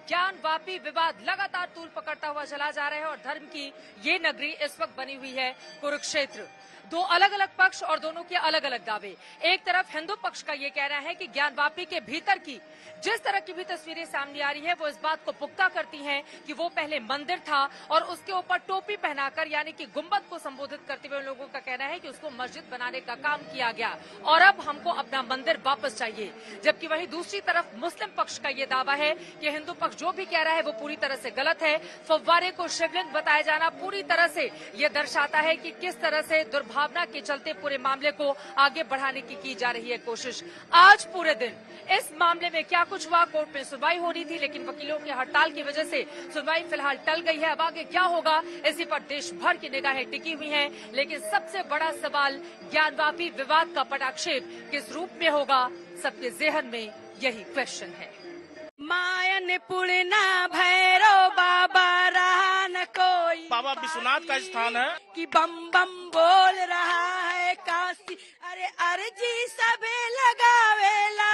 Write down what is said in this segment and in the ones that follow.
ज्ञानवापी विवाद लगातार तूल पकड़ता हुआ चला जा रहा है और धर्म की ये नगरी इस वक्त बनी हुई है कुरुक्षेत्र। दो अलग अलग पक्ष और दोनों के अलग अलग दावे। एक तरफ हिंदू पक्ष का ये कहना है कि ज्ञानवापी के भीतर की जिस तरह की भी तस्वीरें सामने आ रही है वो इस बात को पुख्ता करती हैं कि वो पहले मंदिर था और उसके ऊपर टोपी पहनाकर यानी कि गुंबद को संबोधित करते हुए लोगों का कहना है कि उसको मस्जिद बनाने का काम किया गया और अब हमको अपना मंदिर वापस चाहिए। जबकि वहीं दूसरी तरफ मुस्लिम पक्ष का ये दावा है कि हिंदू पक्ष जो भी कह रहा है वो पूरी तरह से गलत है। फव्वारे को शिवलिंग बताया जाना पूरी तरह से ये दर्शाता है कि किस तरह से दुर्भावना के चलते पूरे मामले को आगे बढ़ाने की जा रही है कोशिश। आज पूरे दिन इस मामले में क्या कुछ हुआ, कोर्ट में सुनवाई हो रही थी लेकिन वकीलों की हड़ताल की वजह से सुनवाई फिलहाल टल गई है। अब आगे क्या होगा इसी पर देश भर की निगाहें टिकी हुई हैं। लेकिन सबसे बड़ा सवाल ज्ञानवापी विवाद का पटाक्षेप किस रूप में होगा, सबके जेहन में यही क्वेश्चन है। मायन पुणना भैरव बाबा रहा न कोई, बाबा विश्वनाथ का स्थान है कि बम बम बोल रहा है काशी, अरे अर्जी सबे लगावेला।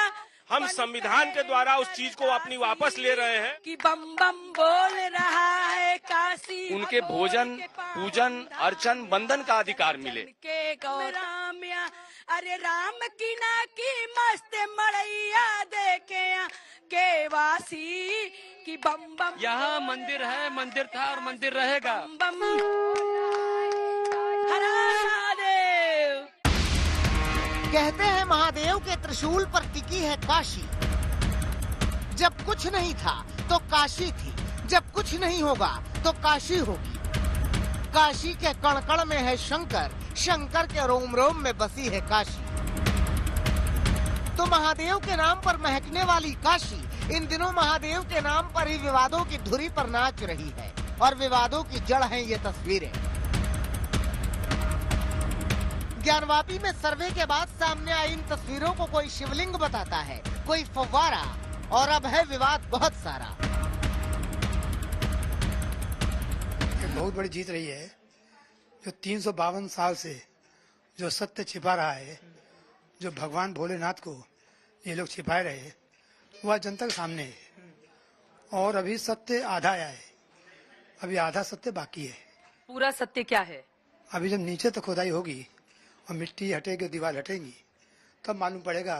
हम संविधान के द्वारा उस चीज को अपनी वापस ले रहे हैं कि बम बम बोल रहा है काशी। उनके भोजन पूजन अर्चन बंधन का अधिकार मिले के गौराम्या, अरे राम की ना की मस्त मड़ैया देखे के वासी की बम बम। यहाँ मंदिर है, मंदिर था और मंदिर रहेगा। बम हर महादेव। कहते हैं महादेव के त्रिशूल पर टिकी है काशी। जब कुछ नहीं था तो काशी थी, जब कुछ नहीं होगा तो काशी होगी। काशी के कण कण में है शंकर, शंकर के रोम रोम में बसी है काशी। तो महादेव के नाम पर महकने वाली काशी इन दिनों महादेव के नाम पर ही विवादों की धुरी पर नाच रही है और विवादों की जड़ हैं ये तस्वीरें। ज्ञानवापी में सर्वे के बाद सामने आई इन तस्वीरों को कोई शिवलिंग बताता है, कोई फव्वारा, और अब है विवाद बहुत सारा। बहुत बड़ी जीत रही है। जो 352 साल से जो सत्य छिपा रहा है, जो भगवान भोलेनाथ को ये लोग छिपाए रहे, वह जनता के सामने है। और अभी सत्य आधा आया है, अभी आधा सत्य बाकी है। पूरा सत्य क्या है? अभी जब नीचे तक खुदाई होगी और मिट्टी हटेगी, दीवार हटेगी, तब मालूम पड़ेगा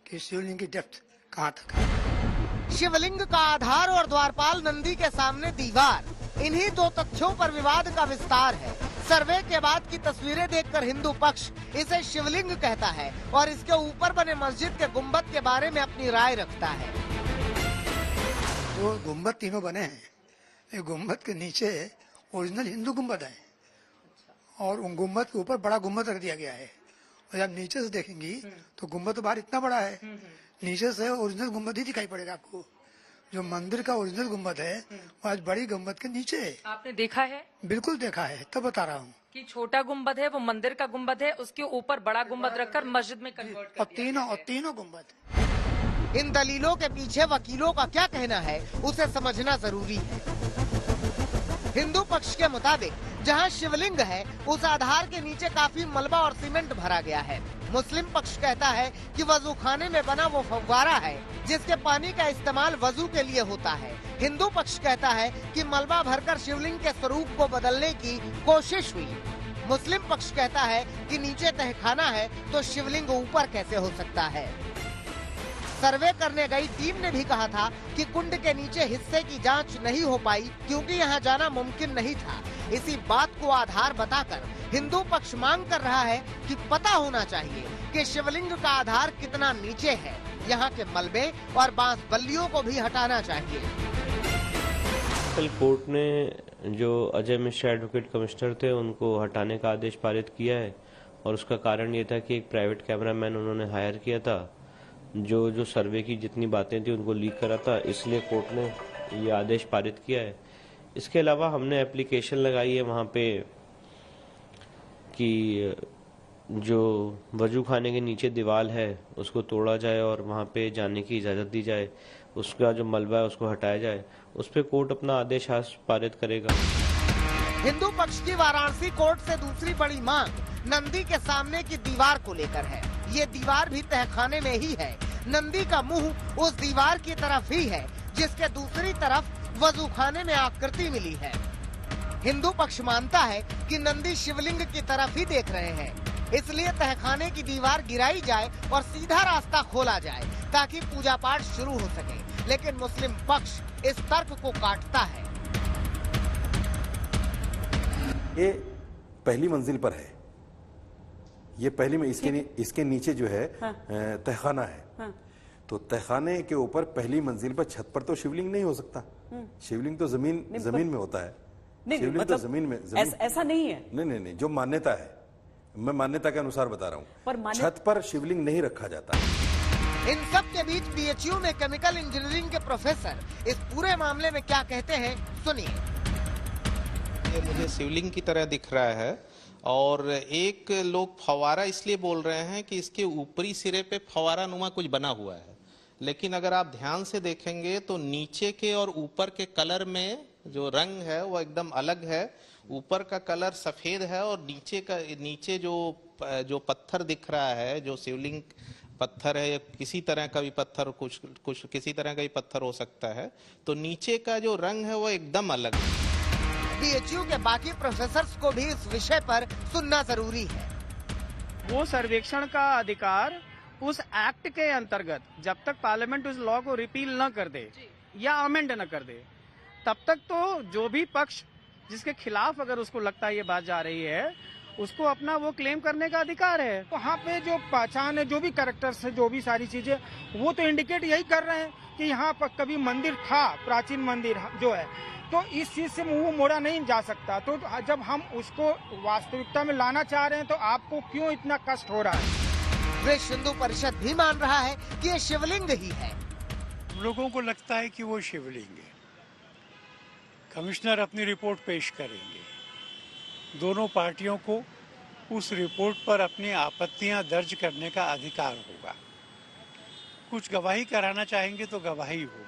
कि शिवलिंग की डेप्थ कहाँ तक है। शिवलिंग का आधार और द्वारपाल नंदी के सामने दीवार, इन्हीं दो तथ्यों पर विवाद का विस्तार है। सर्वे के बाद की तस्वीरें देखकर हिंदू पक्ष इसे शिवलिंग कहता है और इसके ऊपर बने मस्जिद के गुंबद के बारे में अपनी राय रखता है। जो गुंबद तीनों बने हैं, ये गुंबद के नीचे ओरिजिनल हिंदू गुंबद है और उन गुंबद के ऊपर बड़ा गुंबद रख दिया गया है। और जब नीचे से देखेंगी तो गुंबद तो बाहर इतना बड़ा है, नीचे से ओरिजिनल गुंबद ही दिखाई पड़ेगा आपको। जो मंदिर का ओरिजिनल गुंबद है वो आज बड़ी गुंबद के नीचे है। आपने देखा है? बिल्कुल देखा है, तब बता रहा हूँ कि छोटा गुंबद है वो मंदिर का गुंबद है, उसके ऊपर बड़ा गुंबद रखकर मस्जिद में कन्वर्ट और तीनों गुंबद। इन दलीलों के पीछे वकीलों का क्या कहना है उसे समझना जरूरी है। हिंदू पक्ष के मुताबिक जहां शिवलिंग है उस आधार के नीचे काफी मलबा और सीमेंट भरा गया है। मुस्लिम पक्ष कहता है कि वजू खाने में बना वो फव्वारा है जिसके पानी का इस्तेमाल वजू के लिए होता है। हिंदू पक्ष कहता है कि मलबा भरकर शिवलिंग के स्वरूप को बदलने की कोशिश हुई। मुस्लिम पक्ष कहता है कि नीचे तहखाना है तो शिवलिंग ऊपर कैसे हो सकता है। सर्वे करने गई टीम ने भी कहा था कि कुंड के नीचे हिस्से की जांच नहीं हो पाई क्योंकि यहां जाना मुमकिन नहीं था। इसी बात को आधार बताकर हिंदू पक्ष मांग कर रहा है कि पता होना चाहिए कि शिवलिंग का आधार कितना नीचे है। यहां के मलबे और बांस बल्लियों को भी हटाना चाहिए। कल कोर्ट ने जो अजय मिश्रा एडवोकेट कमिश्नर थे उनको हटाने का आदेश पारित किया है और उसका कारण ये था कि एक प्राइवेट कैमरामैन उन्होंने हायर किया था जो सर्वे की जितनी बातें थी उनको लीक करा था, इसलिए कोर्ट ने ये आदेश पारित किया है। इसके अलावा हमने एप्लीकेशन लगाई है वहाँ पे कि जो वजू खाने के नीचे दीवार है उसको तोड़ा जाए और वहाँ पे जाने की इजाज़त दी जाए, उसका जो मलबा है उसको हटाया जाए। उस पर कोर्ट अपना आदेश आज पारित करेगा। हिंदू पक्ष की वाराणसी कोर्ट से दूसरी बड़ी मांग नंदी के सामने की दीवार को लेकर है। ये दीवार भी तहखाने में ही है। नंदी का मुंह उस दीवार की तरफ ही है जिसके दूसरी तरफ वजू खाने में आकृति मिली है। हिंदू पक्ष मानता है कि नंदी शिवलिंग की तरफ ही देख रहे हैं, इसलिए तहखाने की दीवार गिराई जाए और सीधा रास्ता खोला जाए ताकि पूजा पाठ शुरू हो सके। लेकिन मुस्लिम पक्ष इस तर्क को काटता है। ये पहली मंजिल पर है, ये पहली में इसके नीचे जो है तहखाना है। तो तहखाने के ऊपर पहली मंजिल पर छत पर तो शिवलिंग नहीं हो सकता। शिवलिंग तो जमीन में होता है। शिवलिंग मतलब तो जमीन में ऐसा नहीं है। नहीं, जो मान्यता है, मैं मान्यता के अनुसार बता रहा हूँ, छत पर शिवलिंग नहीं रखा जाता। इन सब के बीच बीएचयू में केमिकल इंजीनियरिंग के प्रोफेसर इस पूरे मामले में क्या कहते हैं, सुनिए। ये मुझे शिवलिंग की तरह दिख रहा है और एक लोग फवारा इसलिए बोल रहे हैं कि इसके ऊपरी सिरे पे फवारा नुमा कुछ बना हुआ है, लेकिन अगर आप ध्यान से देखेंगे तो नीचे के और ऊपर के कलर में जो रंग है वो एकदम अलग है। ऊपर का कलर सफेद है और नीचे जो पत्थर दिख रहा है, जो शिवलिंग पत्थर है या किसी तरह का भी पत्थर, कुछ किसी तरह का भी पत्थर हो सकता है, तो नीचे का जो रंग है वो एकदम अलग है। बीएचयू के बाकी प्रोफेसर्स को भी इस विषय पर सुनना जरूरी है। वो सर्वेक्षण का अधिकार उस एक्ट के अंतर्गत जब तक पार्लियामेंट उस लॉ को रिपील न कर दे या अमेंड न कर दे, तब तक तो जो भी पक्ष जिसके खिलाफ अगर उसको लगता है ये बात जा रही है, उसको अपना वो क्लेम करने का अधिकार है। वहाँ पे जो पहचान है, जो भी कैरेक्टर्स है, जो भी सारी चीजें, वो तो इंडिकेट यही कर रहे हैं कि यहाँ पर कभी मंदिर था, प्राचीन मंदिर जो है, तो इस चीज से मुंह मोड़ा नहीं जा सकता। तो जब हम उसको वास्तविकता में लाना चाह रहे हैं तो आपको क्यों इतना कष्ट हो रहा है? विश्व हिंदू परिषद भी मान रहा है कि ये शिवलिंग ही है। लोगों को लगता है कि वो शिवलिंग है। कमिश्नर अपनी रिपोर्ट पेश करेंगे, दोनों पार्टियों को उस रिपोर्ट पर अपनी आपत्तियां दर्ज करने का अधिकार होगा। कुछ गवाही कराना चाहेंगे तो गवाही होगी।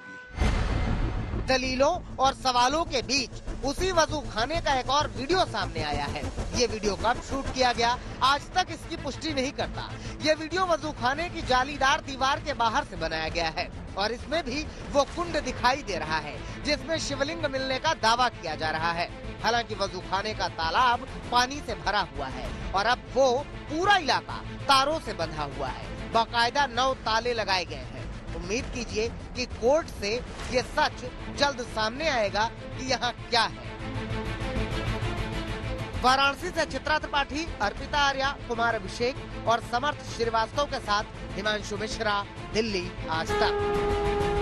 दलीलों और सवालों के बीच उसी वजू खाने का एक और वीडियो सामने आया है। ये वीडियो कब शूट किया गया, आज तक इसकी पुष्टि नहीं करता। ये वीडियो वजू खाने की जालीदार दीवार के बाहर से बनाया गया है और इसमें भी वो कुंड दिखाई दे रहा है जिसमें शिवलिंग मिलने का दावा किया जा रहा है। हालांकि वजू खाने का तालाब पानी से भरा हुआ है और अब वो पूरा इलाका तारों से बंधा हुआ है। बाकायदा 9 ताले लगाए गए हैं। उम्मीद कीजिए कि कोर्ट से ये सच जल्द सामने आएगा कि यहाँ क्या है। वाराणसी से चित्रा त्रिपाठी, अर्पिता आर्या, कुमार अभिषेक और समर्थ श्रीवास्तव के साथ हिमांशु मिश्रा, दिल्ली आज तक।